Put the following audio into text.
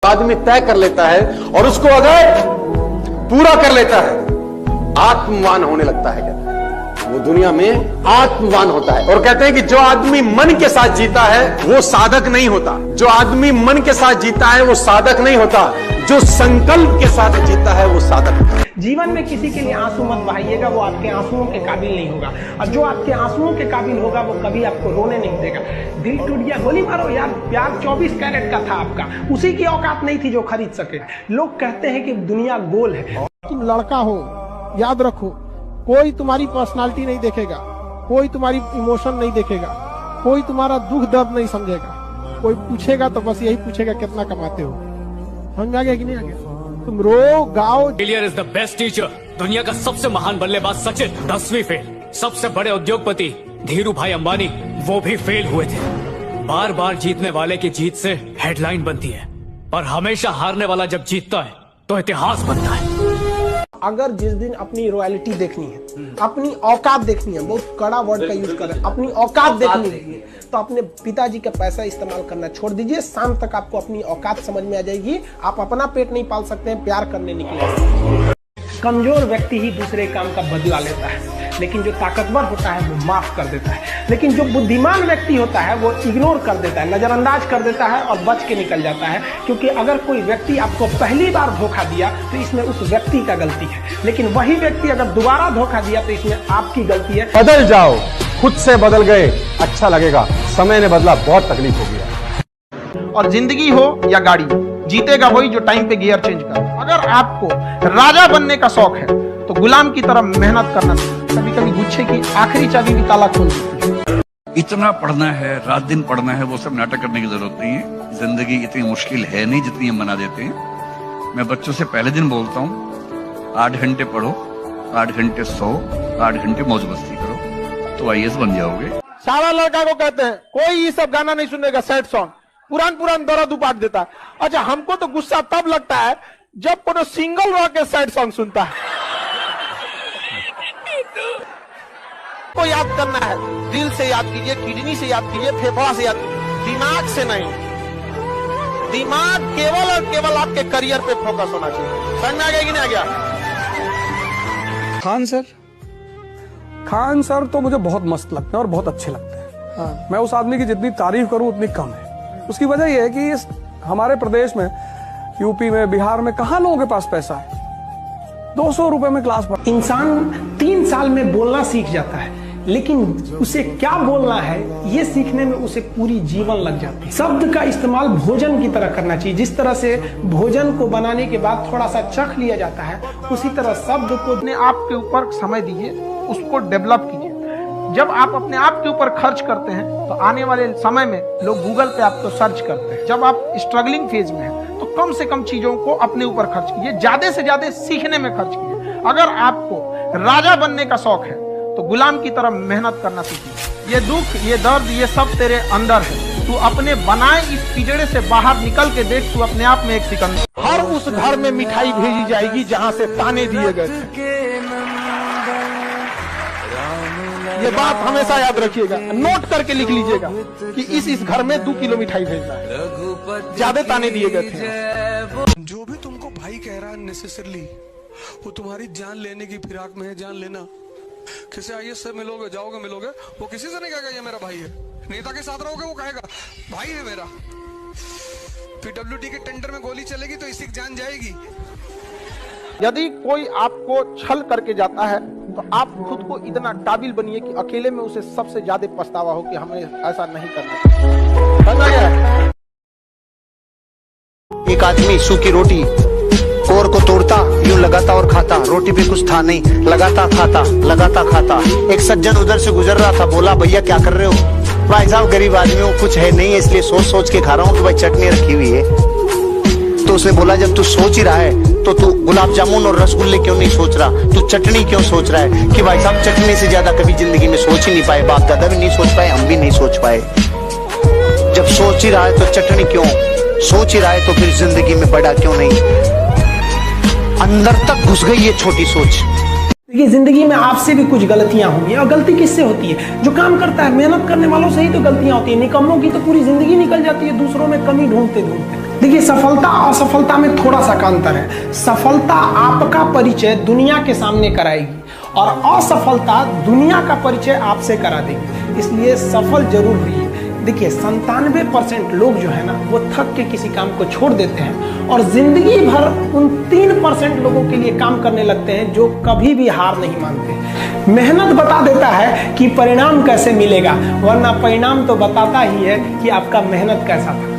आदमी तय कर लेता है और उसको अगर पूरा कर लेता है आत्मवान होने लगता है। कहता है वो दुनिया में आत्मवान होता है। और कहते हैं कि जो आदमी मन के साथ जीता है वो साधक नहीं होता। जो आदमी मन के साथ जीता है वो साधक नहीं होता। जो संकल्प के साथ जीता है वो साधक होता है। जीवन में किसी के लिए आंसू मत बहाइएगा, वो आपके आंसुओं के काबिल नहीं होगा। और जो आपके आंसुओं के काबिल होगा वो कभी आपको रोने नहीं देगा। दिल टूट गया, गोली मारो यार, प्यार 24 कैरेट का था आपका, उसी की औकात नहीं थी जो खरीद सके। लोग कहते हैं कि दुनिया गोल है। तुम लड़का हो, याद रखो, कोई तुम्हारी पर्सनालिटी नहीं देखेगा, कोई तुम्हारी इमोशन नहीं देखेगा, कोई तुम्हारा दुख दर्द नहीं समझेगा। कोई पूछेगा तो बस यही पूछेगा कितना कमाते हो। समझ आ गया कि नहीं आ गया? तुम रो गाओ। Failure is the best teacher. दुनिया का सबसे महान बल्लेबाज सचिन 10वीं फेल। सबसे बड़े उद्योगपति धीरू भाई अंबानी वो भी फेल हुए थे। बार बार जीतने वाले की जीत से हेडलाइन बनती है, पर हमेशा हारने वाला जब जीतता है तो इतिहास बनता है। अगर जिस दिन अपनी रॉयल्टी देखनी है, अपनी औकात देखनी है, बहुत कड़ा वर्ड का यूज कर रहे हैं, अपनी औकात देखनी है, तो अपने पिताजी का पैसा इस्तेमाल करना छोड़ दीजिए। शाम तक आपको अपनी औकात समझ में आ जाएगी। आप अपना पेट नहीं पाल सकते हैं, प्यार करने निकले। कमजोर व्यक्ति ही दूसरे काम का बदला लेता है, लेकिन जो ताकतवर होता है वो माफ कर देता है। लेकिन जो बुद्धिमान व्यक्ति होता है वो इग्नोर कर देता है, नजरअंदाज कर देता है और बच के निकल जाता है। क्योंकि अगर कोई व्यक्ति आपको पहली बार धोखा दिया तो इसमें उस व्यक्ति का गलती है, लेकिन वही व्यक्ति अगर दोबारा धोखा दिया तो इसमें आपकी गलती है। बदल जाओ, खुद से बदल गए, अच्छा लगेगा। समय ने बदला, बहुत तकलीफ हो गया। और जिंदगी हो या गाड़ी, जीतेगा वही जो टाइम पे गियर चेंज कर। अगर आपको राजा बनने का शौक है तो गुलाम की तरह मेहनत करना। कभी कभी गुच्छे की आखिरी चाबी भी ताला खोल देती है। इतना पढ़ना है, रात दिन पढ़ना है, वो सब नाटक करने की जरूरत नहीं है। जिंदगी इतनी मुश्किल है नहीं जितनी हम बना देते हैं। मैं बच्चों से पहले दिन बोलता हूँ 8 घंटे पढ़ो, 8 घंटे सो, 8 घंटे मौज मस्ती करो तो IAS बन जाओगे। सारा लड़का को कहते हैं कोई ये सब गाना नहीं सुनेगा, सैड सॉन्ग, पुरान दर्द उपाट देता है। अच्छा, हमको तो गुस्सा तब लगता है जब कोनो सिंगल रॉ के सैड सॉन्ग सुनता है। को याद करना है, दिल से याद कीजिए, किडनी से याद कीजिए, फेफड़ा से याद कीजिए, दिमाग से नहीं। दिमाग केवल और केवल आपके करियर पे फोकस होना चाहिए। समझ में आ गया कि नहीं आ गया? खान सर तो मुझे बहुत मस्त लगते हैं और बहुत अच्छे लगते हैं। मैं उस आदमी की जितनी तारीफ करूं उतनी कम है। उसकी वजह यह है कि इस हमारे प्रदेश में, यूपी में, बिहार में कहां लोगों के पास पैसा है। 200 रुपए में क्लास पढ़। इंसान 3 साल में बोलना सीख जाता है, लेकिन उसे क्या बोलना है ये सीखने में उसे पूरी जीवन लग जाती है। शब्द का इस्तेमाल भोजन की तरह करना चाहिए। जिस तरह से भोजन को बनाने के बाद थोड़ा सा चख लिया जाता है, उसी तरह शब्द को अपने आप के ऊपर समय दीजिए, उसको डेवलप कीजिए। जब आप अपने आप के ऊपर खर्च करते हैं तो आने वाले समय में लोग गूगल पे आपको सर्च करते हैं। जब आप स्ट्रगलिंग फेज में हैं तो कम से कम चीजों को अपने ऊपर खर्च कीजिए, ज्यादा से ज्यादा सीखने में खर्च कीजिए। अगर आपको राजा बनने का शौक है तो गुलाम की तरह मेहनत करना सीखिए। ये दुख, ये दर्द, ये सब तेरे अंदर है। तू अपने बनाए इस पिंजड़े से बाहर निकल के देख, तू अपने आप में एक सिकंदर। हर उस घर में मिठाई भेजी जाएगी जहां से ताने दिए गए थे। ये बात हमेशा याद रखिएगा, नोट करके लिख लीजिएगा कि इस घर में 2 किलो मिठाई भेजना है, ज्यादा ताने दिए गए थे। जो भी तुमको भाई कह रहा है नेसेसरली वो तुम्हारी जान लेने की फिराक में है। जान लेना, किसी IAS से मिलोगे, जाओगे मिलोगे, वो किसी से नहीं कहेगा ये मेरा भाई है। नेता के साथ रहोगे वो कहेगा भाई है मेरा। PWD के टेंडर में गोली चलेगी तो इसी की जान जाएगी। यदि कोई आपको छल करके जाता है तो आप खुद को इतना काबिल बनिए कि अकेले में उसे सबसे ज्यादा पछतावा हो कि हमें ऐसा नहीं करना चाहिए। एक आदमी सूखी रोटी और को तोड़ता, यूं लगाता और खाता। रोटी पे कुछ था नहीं, लगाता खाता, लगाता खाता। एक सज्जन उधर से गुजर रहा था, बोला भैया क्या कर रहे हो? भाई साहब गरीब आदमी हो, कुछ है नहीं है इसलिए सोच सोच के खा रहा हूँ कि भाई चटनी रखी हुई है। तो उसने बोला जब तू सोच ही रहा है तो तू गुलाब जामुन और रसगुल्ले क्यों नहीं सोच रहा? तू चटनी क्यों सोच रहा है? कि भाई साहब चटनी से ज्यादा कभी जिंदगी में सोच ही नहीं पाए, बाप दादा भी नहीं सोच पाए, हम भी नहीं सोच पाए। जब सोच ही रहा है तो चटनी क्यों? सोच ही रहा है तो फिर जिंदगी में बड़ा क्यों नहीं? अंदर तक घुस गई ये छोटी सोच। देखिए, जिंदगी में आपसे भी कुछ गलतियां होंगी। और गलती किससे होती है? जो काम करता है, मेहनत करने वालों से ही तो गलतियां होती है। निकम्मों की तो पूरी जिंदगी निकल जाती है दूसरों में कमी ढूंढते ढूंढते। देखिए, सफलता और असफलता में थोड़ा सा का अंतर है। सफलता आपका परिचय दुनिया के सामने कराएगी और असफलता दुनिया का परिचय आपसे करा देगी। इसलिए सफल जरूर हुई। देखिए, 97% लोग जो है ना, वो थक के किसी काम को छोड़ देते हैं और जिंदगी भर उन 3% लोगों के लिए काम करने लगते हैं जो कभी भी हार नहीं मानते। मेहनत बता देता है कि परिणाम कैसे मिलेगा, वरना परिणाम तो बताता ही है कि आपका मेहनत कैसा था।